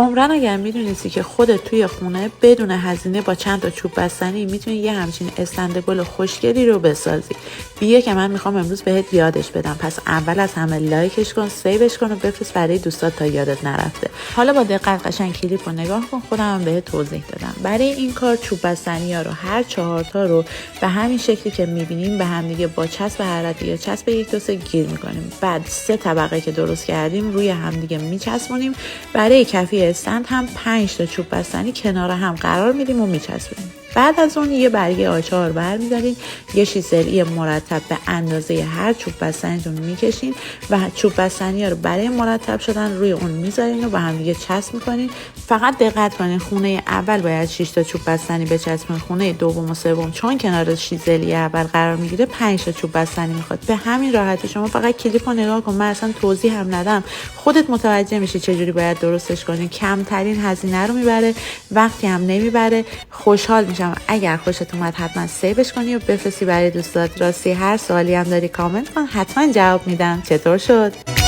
عمرن اگر میدونستی که خودت توی خونه بدون هزینه با چند تا چوب بستنی میتونی یه همچین استند گل خوشگلی رو بسازی. بیا که من میخوام امروز بهت یادش بدم. پس اول از همه لایکش کن، سیوش کن و بفرست برای دوستات تا یادت نرفته. حالا با دقت قشنگ کلیپ رو نگاه کن، خودم هم بهت توضیح دادم. برای این کار چوب بستنی ها رو هر 4 تا رو به همین شکلی که میبینیم به هم دیگه با چسب حرارتی یا چسب 1 2 3 گیر میکنیم. بعد 3 طبقه که درست کردیم روی هم دیگه میچسبونیم. برای کفی استند هم 5 تا چوب بستنی کنار هم قرار میدیم و میچسبونیم. بعد از اون یه برگه آچار برمی‌دارین، یه شیسری مرتب به اندازه هر چوب بستنیتون میکشین و چوب بستنی ها رو برای مرتب شدن روی اون میذارین و با هم دیگه چسب میکنین. فقط دقت کنین خونه اول باید 6 تا چوب بستنی بچسبونین، خونه دوم و سوم چون کنار شیسری اول قرار میگیره 5 تا چوب بستنی میخواد. به همین راحتی شما فقط کلیپ رو نگاه کن، من اصلا توضیح هم ندم، خودت متوجه میشی چجوری باید درستش کنین. کمترین هزینه رو میبره، وقتی هم نمیبره. خوشحال میشم اگر خوشت اومد حتما سیوش کنی و بفرستی برای دوستات. راستی هر سوالی هم داری کامنت کن، حتما جواب میدم. چطور شد؟